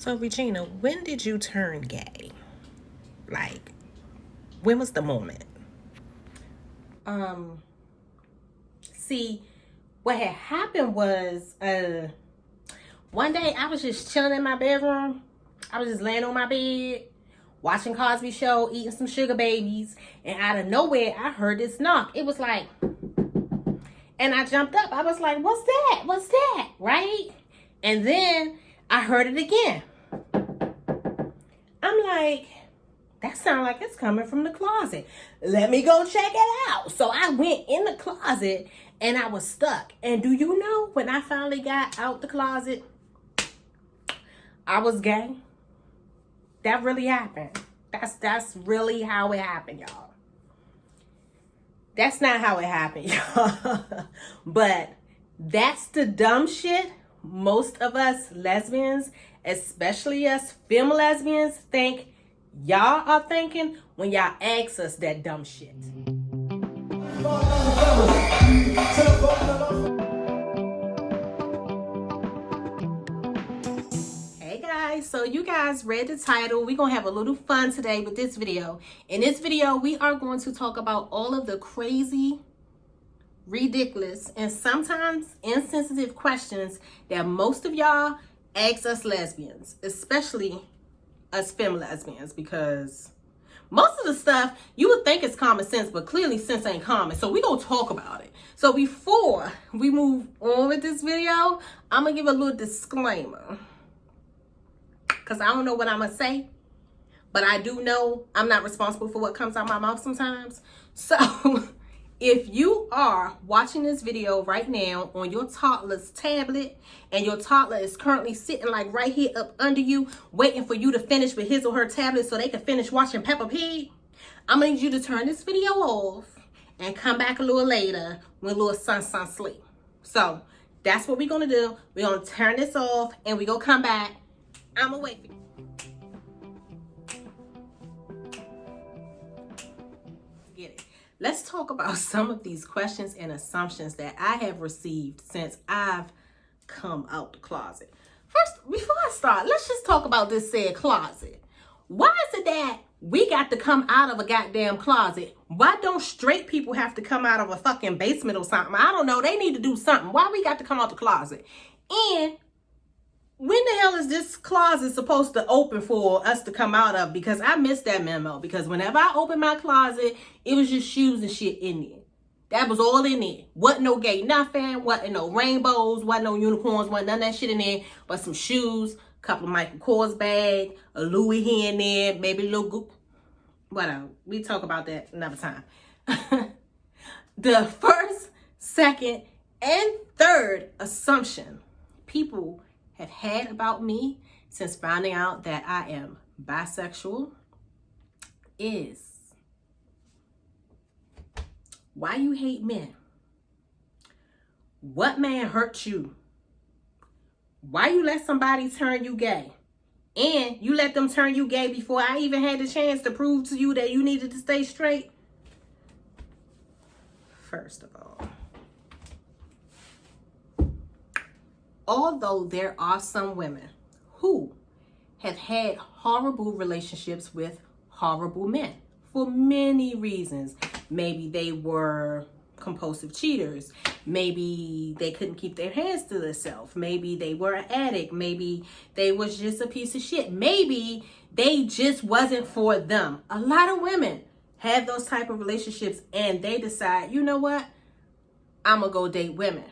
So, Regina, when did you turn gay? Like, when was the moment? Um, See, what had happened was, one day I was just chilling in my bedroom. I was just laying on my bed, watching Cosby Show, eating some sugar babies, and out of nowhere, I heard this knock. It was like, and I jumped up. I was like, "What's that? What's that?" Right? And then I heard it again. I'm like, that sounds like it's coming from the closet. Let me go check it out. So I went in the closet and I was stuck. And do you know, when I finally got out the closet, I was gay. That really happened. That's really how it happened, y'all. That's not how it happened, y'all. But that's the dumb shit most of us lesbians, especially us female lesbians, think y'all are thinking when y'all ask us that dumb shit. Hey guys, so you guys read the title. We're going to have a little fun today with this video. In this video, we are going to talk about all of the crazy, ridiculous, and sometimes insensitive questions that most of y'all ask us lesbians, especially us femme lesbians, because most of the stuff you would think is common sense, but clearly sense ain't common. So we gonna talk about it. So before we move on with this video, I'm gonna give a little disclaimer, because I don't know what I'm gonna say, but I do know I'm not responsible for what comes out my mouth sometimes. So if you are watching this video right now on your toddler's tablet and your toddler is currently sitting like right here up under you, waiting for you to finish with his or her tablet so they can finish watching Peppa Pig, I'm gonna need you to turn this video off and come back a little later when little son sleep. So that's what we're gonna do. We're gonna turn this off and we're gonna come back. I'm gonna wait for you. Let's talk about some of these questions and assumptions that I have received since I've come out the closet. First, before I start, let's just talk about this said closet. Why is it that we got to come out of a goddamn closet? Why don't straight people have to come out of a fucking basement or something? I don't know. They need to do something. Why we got to come out the closet? And when the hell is this closet supposed to open for us to come out of? Because I missed that memo. Because whenever I opened my closet, it was just shoes and shit in there. That was all in there. Wasn't no gay nothing. Wasn't no rainbows. Wasn't no unicorns. Wasn't none of that shit in there. But some shoes, a couple of Michael Kors bag, a Louis here and there, maybe a little goop. Whatever. We talk about that another time. The first, second, and third assumption people have had about me since finding out that I am bisexual is, why you hate men? What man hurt you? Why you let somebody turn you gay? And you let them turn you gay before I even had the chance to prove to you that you needed to stay straight? First of all, although there are some women who have had horrible relationships with horrible men for many reasons. Maybe they were compulsive cheaters. Maybe they couldn't keep their hands to themselves. Maybe they were an addict. Maybe they was just a piece of shit. Maybe they just wasn't for them. A lot of women have those type of relationships and they decide, you know what? I'm gonna go date women.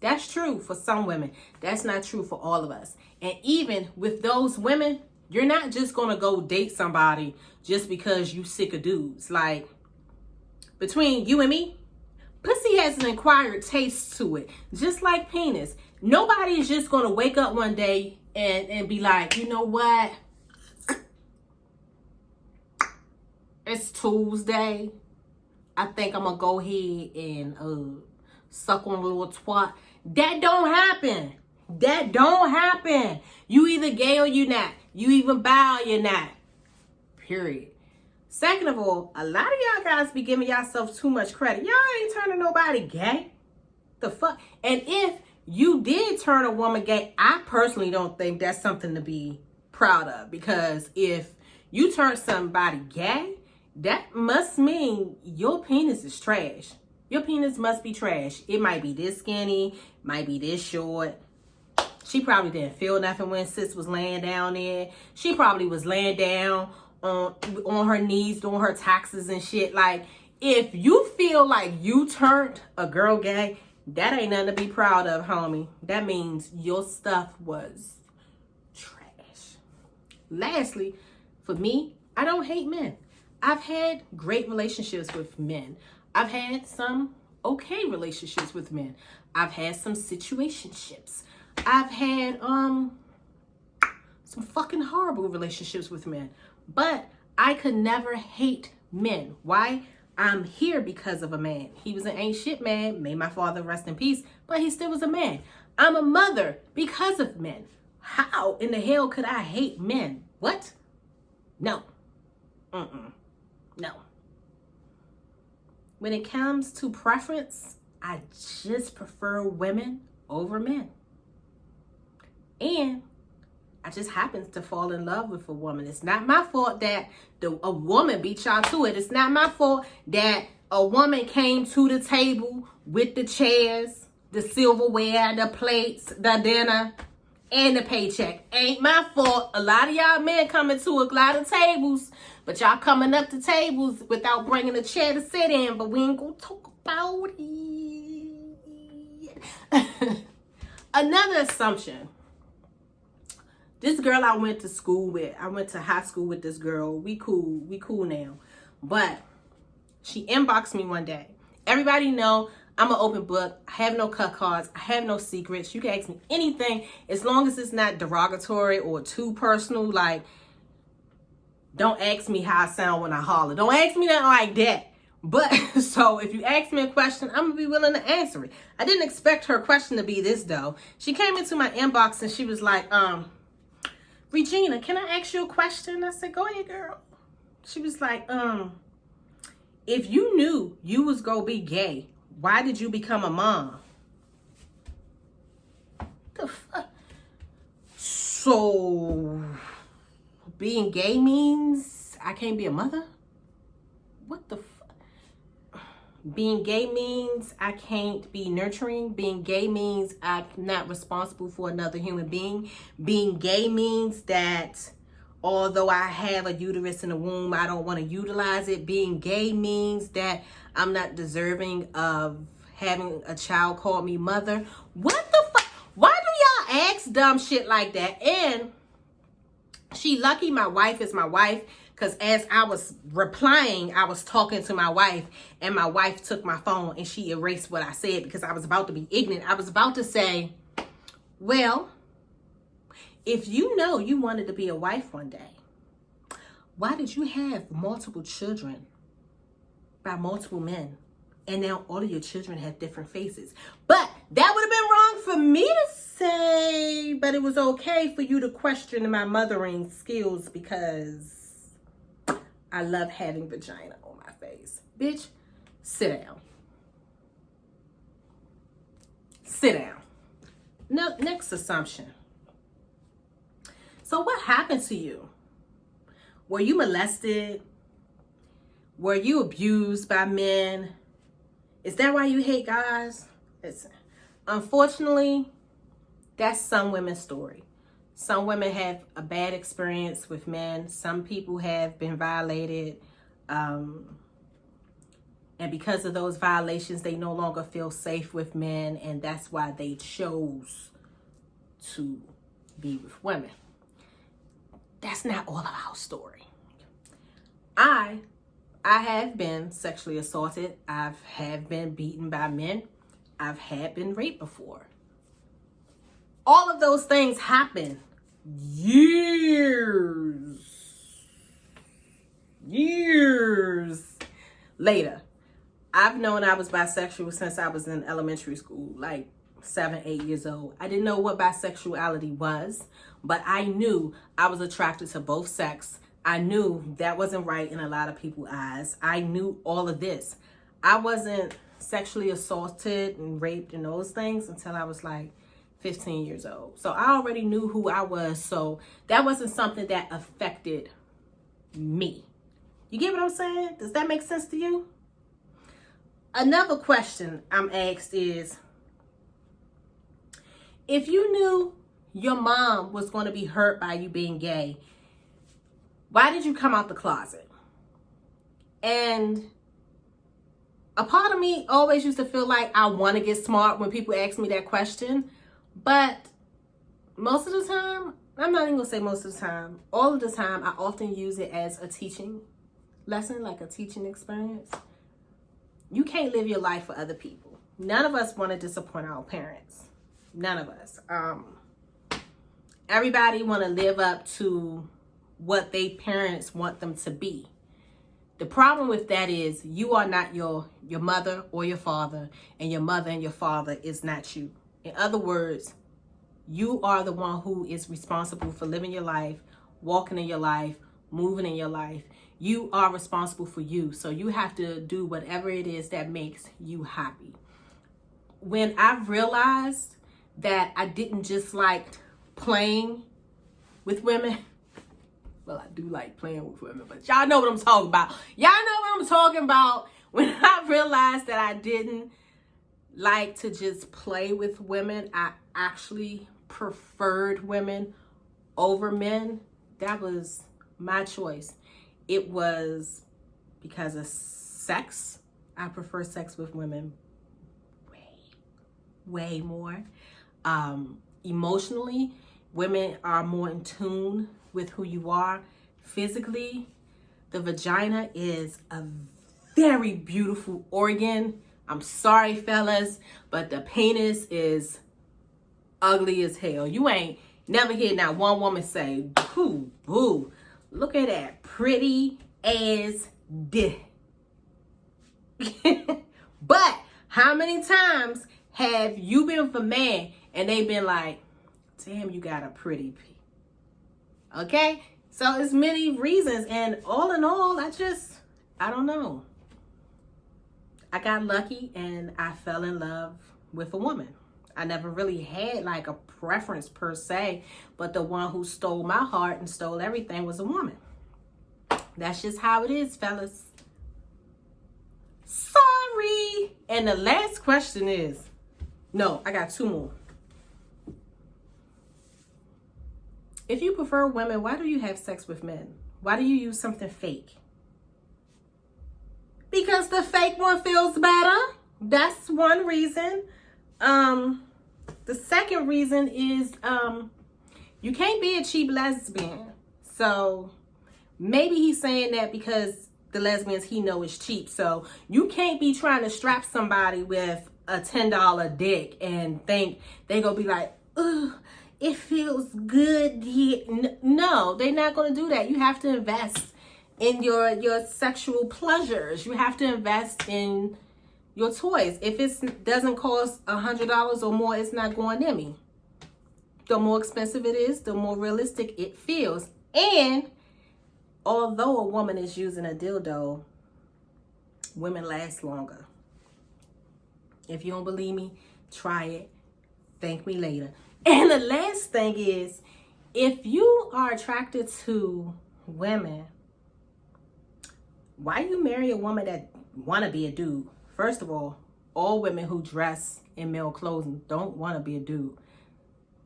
That's true for some women. That's not true for all of us. And even with those women, you're not just going to go date somebody just because you sick of dudes. Like, between you and me, pussy has an acquired taste to it. Just like penis. Nobody is just going to wake up one day and be like, you know what? It's Tuesday. I think I'm going to go ahead and suck on a little twat. That don't happen. That don't happen. You either gay or you not. You even bi or you're not. Period. Second of all, a lot of y'all guys be giving yourself too much credit. Y'all ain't turning nobody gay. The fuck? And if you did turn a woman gay. I personally don't think that's something to be proud of, because if you turn somebody gay, that must mean your penis is trash. Your penis must be trash. It might be this skinny, might be this short. She probably didn't feel nothing when sis was laying down there. She probably was laying down on her knees doing her taxes and shit. Like, if you feel like you turned a girl gay, that ain't nothing to be proud of, homie. That means your stuff was trash. Lastly, for me, I don't hate men. I've had great relationships with men. I've had some okay relationships with men. I've had some situationships. I've had some fucking horrible relationships with men. But I could never hate men. Why? I'm here because of a man. He was an ain't shit man. May my father rest in peace. But he still was a man. I'm a mother because of men. How in the hell could I hate men? What? No. No. When it comes to preference, I just prefer women over men. And I just happen to fall in love with a woman. It's not my fault that a woman beat y'all to it. It's not my fault that a woman came to the table with the chairs, the silverware, the plates, the dinner, and the paycheck. Ain't my fault. A lot of y'all men coming to a lot of tables, but y'all coming up to tables without bringing a chair to sit in. But we ain't gonna talk about it. Another assumption. This girl I went to school with, I went to high school with this girl. We cool now. But she inboxed me one day. Everybody know I'm an open book. I have no cut cards. I have no secrets. You can ask me anything as long as it's not derogatory or too personal. Like, don't ask me how I sound when I holler. Don't ask me nothing like that. But so if you ask me a question, I'm gonna be willing to answer it. I didn't expect her question to be this though. She came into my inbox and she was like, Regina, can I ask you a question? I said, go ahead, girl. She was like, if you knew you was gonna be gay, why did you become a mom? The fuck? So, being gay means I can't be a mother? What the fuck? Being gay means I can't be nurturing. Being gay means I'm not responsible for another human being. Being gay means that although I have a uterus in the womb, I don't want to utilize it. Being gay means that I'm not deserving of having a child call me mother. What the fuck? Why do y'all ask dumb shit like that? And she lucky my wife is my wife. Because as I was replying, I was talking to my wife, and my wife took my phone and she erased what I said because I was about to be ignorant. I was about to say, well, if you know you wanted to be a wife one day, why did you have multiple children by multiple men? And now all of your children have different faces. But that would have been wrong for me to say, but it was okay for you to question my mothering skills because I love having vagina on my face. Bitch, sit down. Sit down. No, next assumption. So what happened to you? Were you molested? Were you abused by men? Is that why you hate guys? Listen, unfortunately, that's some women's story. Some women have a bad experience with men. Some people have been violated. And because of those violations, they no longer feel safe with men. And that's why they chose to be with women. That's not all of our story. I have been sexually assaulted. I have been beaten by men. I've had been raped before. All of those things happen years later. I've known I was bisexual since I was in elementary school, like 7, 8 years old. I didn't know what bisexuality was, but I knew I was attracted to both sex. I knew that wasn't right in a lot of people's eyes. I knew all of this. I wasn't sexually assaulted and raped and those things until I was like 15 years old. So I already knew who I was. So that wasn't something that affected me. You get what I'm saying? Does that make sense to you? Another question I'm asked is, if you knew your mom was going to be hurt by you being gay, why did you come out the closet? And a part of me always used to feel like I want to get smart when people ask me that question. But most of the time, I'm not even going to say most of the time, all of the time, I often use it as a teaching lesson, like a teaching experience. You can't live your life for other people. None of us want to disappoint our parents. None of us. Everybody want to live up to what their parents want them to be. The problem with that is you are not your mother or your father, and your mother and your father is not you. In other words, you are the one who is responsible for living your life, walking in your life, moving in your life. You are responsible for you. So you have to do whatever it is that makes you happy. When I realized that I didn't just like playing with women, well, I do like playing with women, but y'all know what I'm talking about. Y'all know what I'm talking about. When I realized that I didn't like to just play with women, I actually preferred women over men. That was my choice. It was because of sex. I prefer sex with women way more. Emotionally, women are more in tune with who you are. Physically, the vagina is a very beautiful organ. I'm sorry, fellas, but the penis is ugly as hell. You ain't never hear not one woman say, "Boo, boo, look at that pretty ass dick." But how many times have you been with a man and they've been like, "Damn, you got a pretty pee." Okay? So it's many reasons, and all in all, I don't know. I got lucky and I fell in love with a woman. I never really had like a preference per se, but the one who stole my heart and stole everything was a woman. That's just how it is, fellas. Sorry. And the last question is, no, I got two more. If you prefer women, why do you have sex with men? Why do you use something fake? Because the fake one feels better. That's one reason. The second reason is you can't be a cheap lesbian. So maybe he's saying that because the lesbians he know is cheap. So you can't be trying to strap somebody with a $10 dick and think they gonna be like, "Ugh, it feels good." No, they're not gonna do that. You have to invest in your sexual pleasures. You have to invest in your toys. If it doesn't cost $100 or more, it's not going near me. The more expensive it is, the more realistic it feels. And although a woman is using a dildo, women last longer. If you don't believe me, try it. Thank me later. And the last thing is, if you are attracted to women, why you marry a woman that want to be a dude? First of all women who dress in male clothing don't want to be a dude.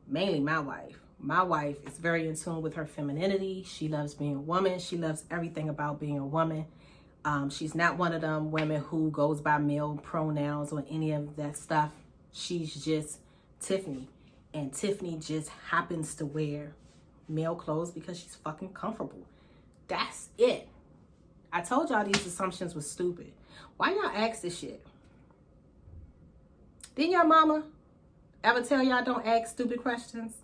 Mainly my wife. My wife is very in tune with her femininity. She loves being a woman. She loves everything about being a woman. She's not one of them women who goes by male pronouns or any of that stuff. She's just Tiffany. And Tiffany just happens to wear male clothes because she's fucking comfortable. That's it. I told y'all these assumptions were stupid. Why y'all ask this shit? Didn't your mama ever tell y'all don't ask stupid questions?